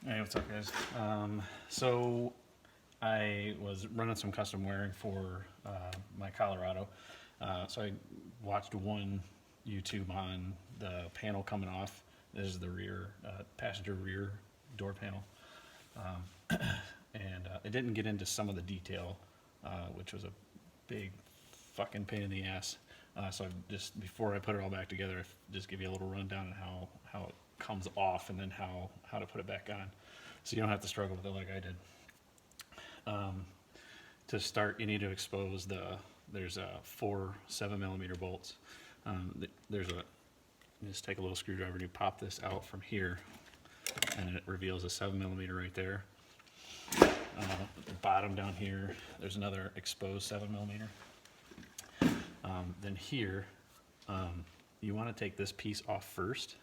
Hey, what's up, guys? So I was running some custom wiring for my Colorado. So I watched one YouTube on the panel coming off. This is the rear, passenger rear door panel. And it didn't get into some of the detail, which was a big fucking pain in the ass. So I just, before I put it all back together, I just give you a little rundown on how it comes off and then how to put it back on. So you don't have to struggle with it like I did. To start, you need to expose there's 4 7mm bolts. You just take a little screwdriver and you pop this out from here, and it reveals a 7mm right there. The bottom down here, there's another exposed 7mm. Then here, you want to take this piece off first.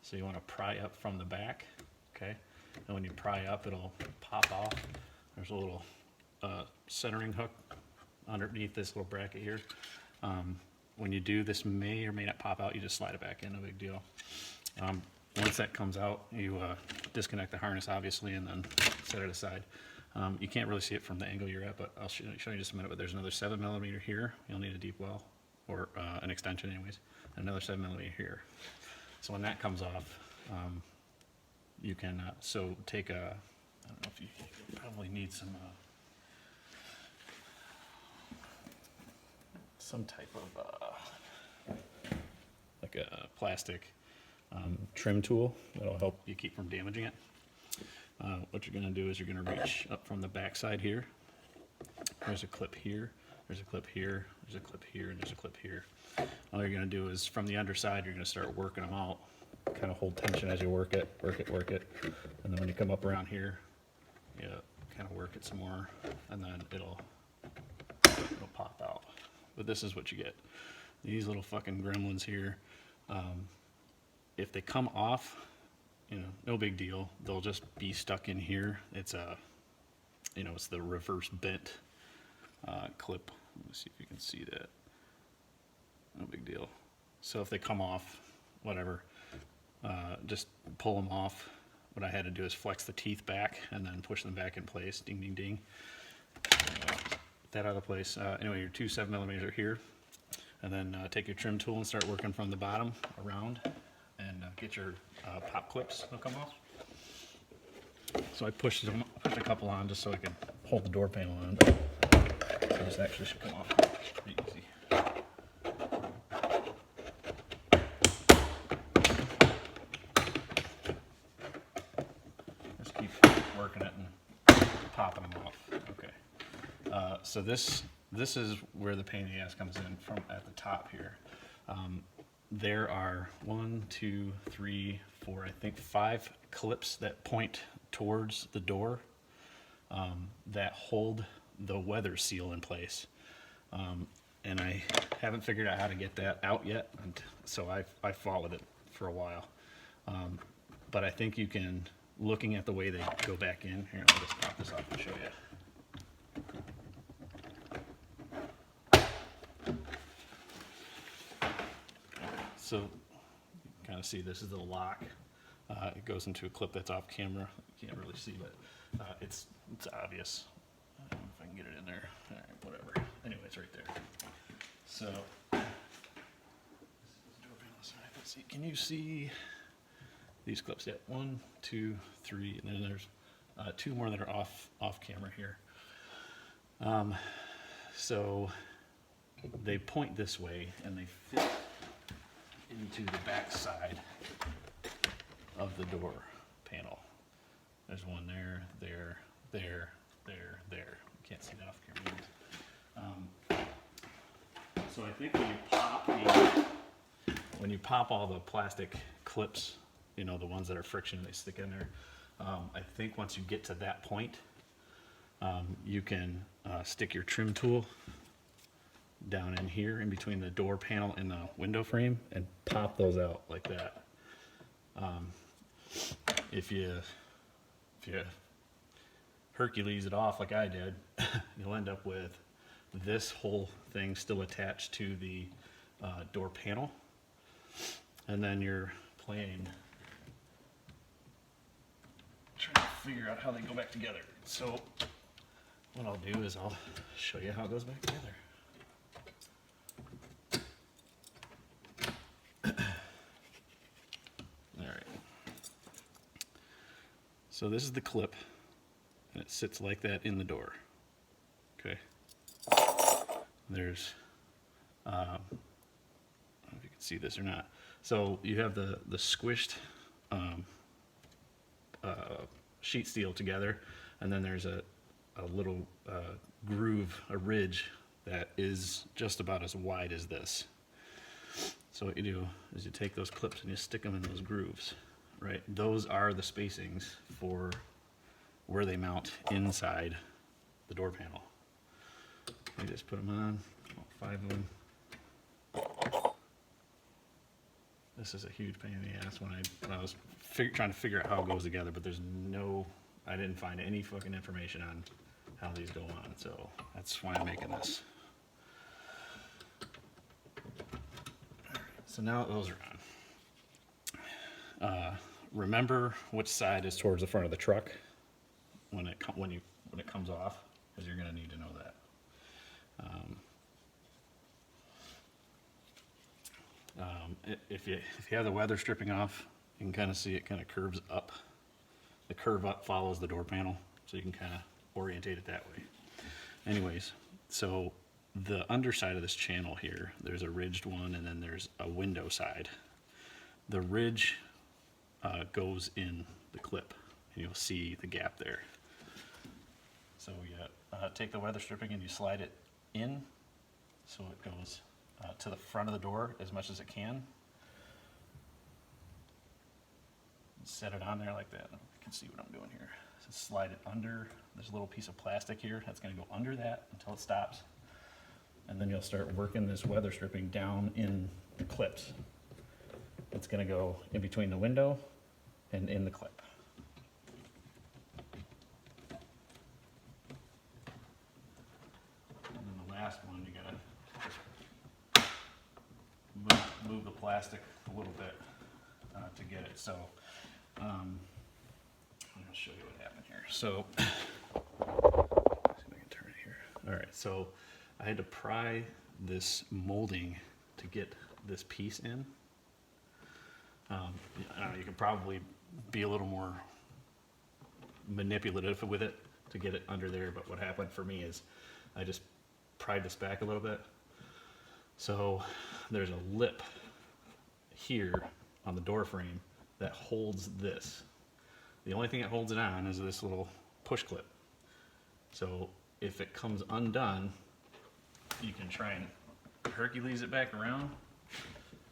So you want to pry up from the back, okay? And when you pry up, it'll pop off. There's a little centering hook underneath this little bracket here. When you do, this may or may not pop out. You just slide it back in, no big deal. Once that comes out, you disconnect the harness, obviously, and then set it aside. You can't really see it from the angle you're at, but I'll show you just a minute. But there's another 7mm here. You'll need a deep well, or an extension anyways. And another 7mm here. So when that comes off, you can take a, I don't know if you probably need some type of like a plastic trim tool that'll help you keep from damaging it. What you're going to do is you're going to reach up from the back side here. There's a clip here, there's a clip here, there's a clip here, and there's a clip here. All you're going to do is from the underside, you're going to start working them out. Kind of hold tension as you work it, and then when you come up around here, you kind of work it some more, and then it'll pop out. But this is what you get. These little fucking gremlins here. If they come off, no big deal. They'll just be stuck in here. It's it's the reverse bent clip. Let me see if you can see that. No big deal. So if they come off, whatever, just pull them off. What I had to do is flex the teeth back and then push them back in place. Ding, ding, ding. Get that out of place. Anyway, your 2 7mm are here. And then take your trim tool and start working from the bottom around, and get your pop clips. They'll come off. So I pushed a couple on just so I can hold the door panel on. But this actually should come off pretty easy. Just keep working it and popping them off. Okay. So this is where the pain in the ass comes in, from at the top here. There are 1, 2, 3, 4, I think 5 clips that point towards the door that hold the weather seal in place. And I haven't figured out how to get that out yet, and so I fought with it for a while. But I think you can, looking at the way they go back in, here, I'll just pop this off and show you. So you kind of see this is the lock. It goes into a clip that's off camera. You can't really see, but it's obvious. I don't know if I can get it in there. All right, whatever. Anyway, it's right there. So this is the door panel side. Let's see. Can you see these clips yet? 1, 2, 3, and then there's 2 more that are off camera here. So they point this way and they fit into the back side of the door panel. There's one there. You can't see that off camera. So I think when you pop all the plastic clips, the ones that are friction, they stick in there. I think once you get to that point, you can stick your trim tool down in here in between the door panel and the window frame and pop those out like that. If you Hercules it off like I did, you'll end up with this whole thing still attached to the door panel, and then you're playing trying figure out how they go back together. So what I'll do is I'll show you how it goes back together. All right. So this is the clip, and it sits like that in the door. Okay. There's, I don't know if you can see this or not. So you have the squished sheet steel together, and then there's a little groove, a ridge that is just about as wide as this. So what you do is you take those clips and you stick them in those grooves, right? Those are the spacings for where they mount inside the door panel. You just put them on, all 5 of them. This is a huge pain in the ass when I was trying to figure out how it goes together, but I didn't find any fucking information on how these go on, so that's why I'm making this. So now those are on. Remember which side is towards the front of the truck when it comes off, because you're going to need to know that. If you have the weather stripping off, you can kind of see it kind of curves up. The curve up follows the door panel, so you can kind of orientate it that way. Anyways, so the underside of this channel here, there's a ridged one, and then there's a window side. The ridge goes in the clip, and you'll see the gap there. So you take the weather stripping and you slide it in, so it goes to the front of the door as much as it can. Set it on there like that. You can see what I'm doing here. So slide it under. There's a little piece of plastic here that's going to go under that until it stops. And then you'll start working this weather stripping down in the clips. It's going to go in between the window and in the clip. And then the last one, you got to move the plastic a little bit to get it. So I'm going to show you what happened here. So let's see if I can turn it here. All right, so I had to pry this molding to get this piece in. I don't know, you can probably be a little more manipulative with it to get it under there, but what happened for me is I just pried this back a little bit. So there's a lip here on the door frame that holds this. The only thing that holds it on is this little push clip. So if it comes undone, you can try and Hercules it back around,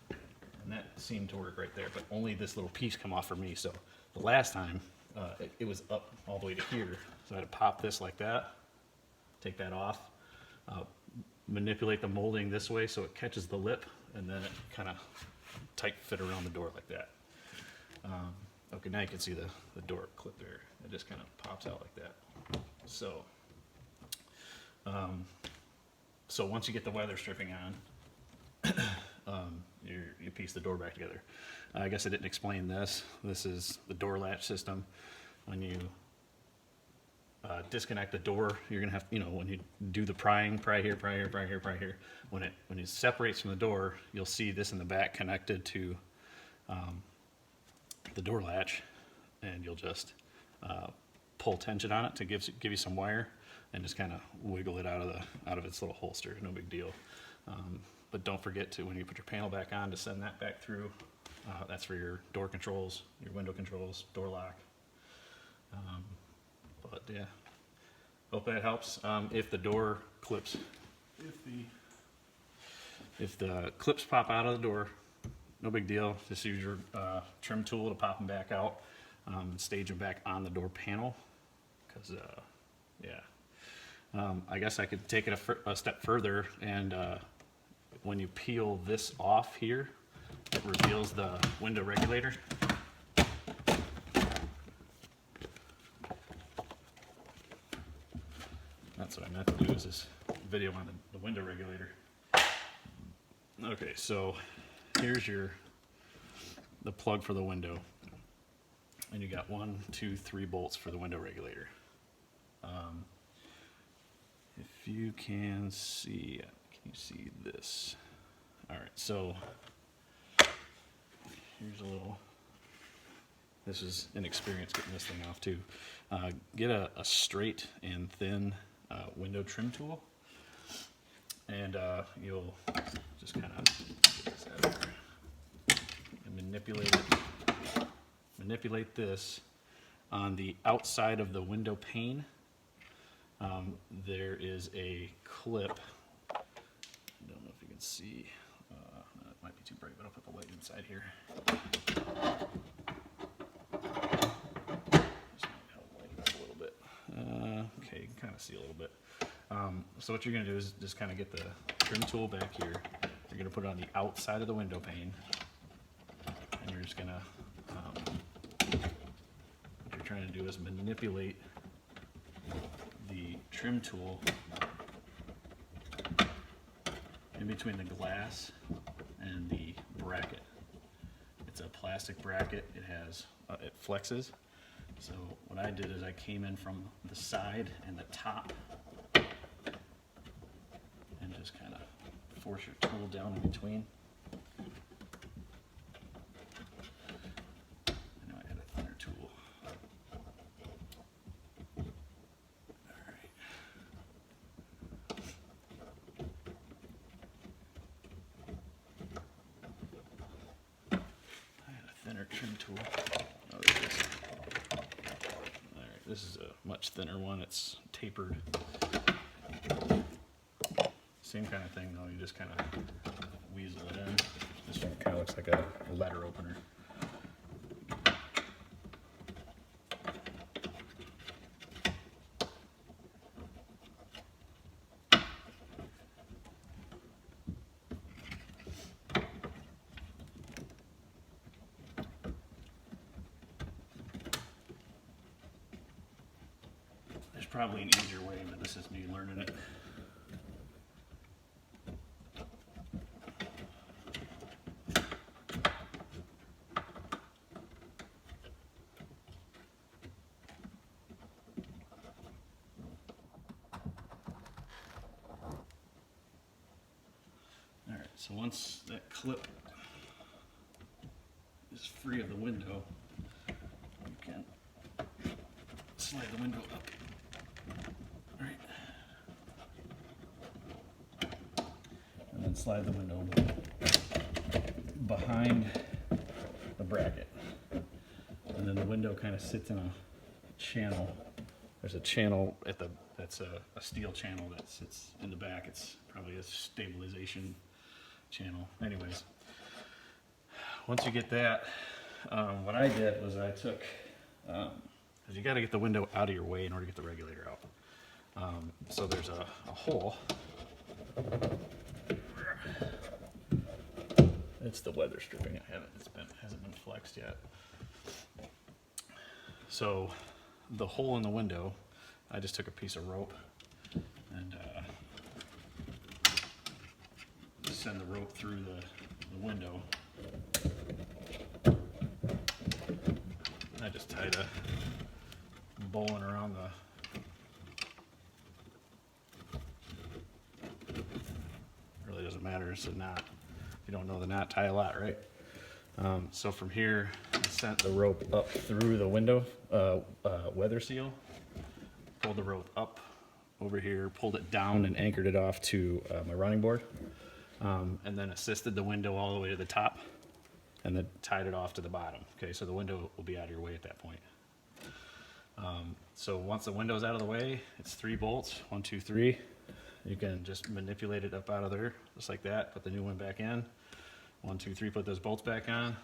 and that seemed to work right there, but only this little piece come off for me. So the last time it was up all the way to here, so I had to pop this like that, take that off, manipulate the molding this way so it catches the lip, and then it kind of tight fit around the door like that. Okay, now you can see the door clip there. It just kind of pops out like that. So, so once you get the weather stripping on, you piece the door back together. I guess I didn't explain this. This is the door latch system. When you disconnect the door, you're gonna have, when you do the prying, pry here, pry here, pry here, pry here. When it separates from the door, you'll see this in the back connected to the door latch, and you'll just pull tension on it to give you some wire, and just kind of wiggle it out of its little holster. No big deal. But don't forget to, when you put your panel back on, to send that back through. That's for your door controls, your window controls, door lock. But yeah, hope that helps. If the door clips, if the clips pop out of the door, no big deal. Just use your trim tool to pop them back out, and stage them back on the door panel. Because I guess I could take it a step further, and when you peel this off here, it reveals the window regulator. That's what I meant to do, is this video on the window regulator. Okay, so here's the plug for the window. and you got 1, 2, 3 bolts for the window regulator. If you can see you see this? All right, so here's a little, this is an experience getting this thing off too. Get a straight and thin window trim tool, and you'll just kind of get this out of there and manipulate this on the outside of the window pane. There is a clip. I don't know if you can see. It might be too bright, but I'll put the light inside here. This might help lighten up a little bit. Okay, you can kind of see a little bit. So what you're going to do is just kind of get the trim tool back here. You're going to put it on the outside of the window pane, and you're just going to, what you're trying to do is manipulate the trim tool in between the glass and the bracket. It's a plastic bracket. It has, it flexes. So what I did is I came in from the side and the top and just kind of force your tool down in between. I know I had a thinner tool. Trim tool. Oh, there it is. All right, this is a much thinner one. It's tapered. Same kind of thing though. You just kind of weasel it in. This one kind of looks like a letter opener. Probably an easier way, but this is me learning it. All right, so once that clip is free of the window, you can slide the window up. And then slide the window behind the bracket. And then the window kind of sits in a channel. There's a channel at the, that's a steel channel that sits in the back. It's probably a stabilization channel. Anyways, once you get that, what I did was I took, because you got to get the window out of your way in order to get the regulator out. So there's a hole. It's the weather stripping. Hasn't been flexed yet. So the hole in the window, I just took a piece of rope and send the rope through the window. I just tied a bowline around the doesn't matter, it's a knot. If you don't know the knot, tie a lot, right? So from here, I sent the rope up through the window weather seal, pulled the rope up over here, pulled it down and anchored it off to my running board, and then assisted the window all the way to the top, and then tied it off to the bottom. Okay, so the window will be out of your way at that point. So once the window's out of the way, it's 3 bolts, 1, 2, 3. You can just manipulate it up out of there, just like that. Put the new one back in. 1, 2, 3, put those bolts back on.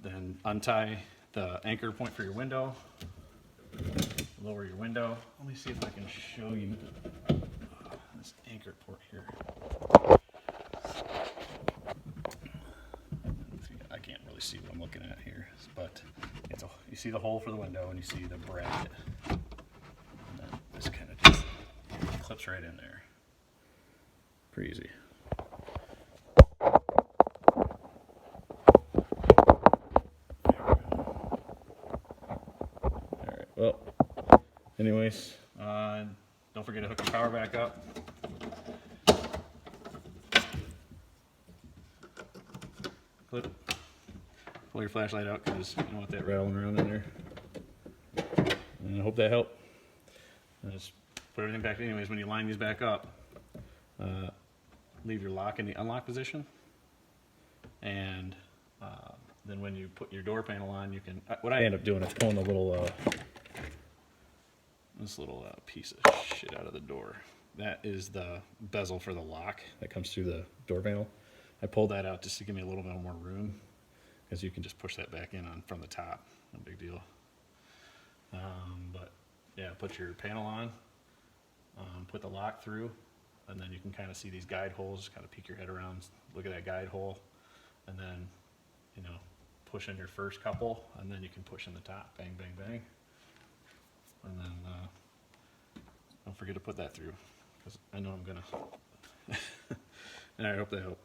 Then untie the anchor point for your window. Lower your window. Let me see if I can show you this anchor port here. I can't really see what I'm looking at here, but it's you see the hole for the window and you see the bracket. And then this kind of just clips right in there. Pretty easy. There we go. Well, anyways, don't forget to hook your power back up. Pull your flashlight out because you don't want that rattling around in there. And I hope that helped. Just put everything back. Anyways, when you line these back up, leave your lock in the unlock position, and then when you put your door panel on, you can. What I end up doing is pulling the little this little piece of shit out of the door. That is the bezel for the lock that comes through the door panel. I pulled that out just to give me a little bit more room, because you can just push that back in on from the top. No big deal. But yeah, put your panel on, put the lock through, and then you can kind of see these guide holes. Kind of peek your head around, look at that guide hole, and then push in your first couple, and then you can push in the top. Bang, bang, bang, and then don't forget to put that through, because I know I'm gonna. And I hope that helped.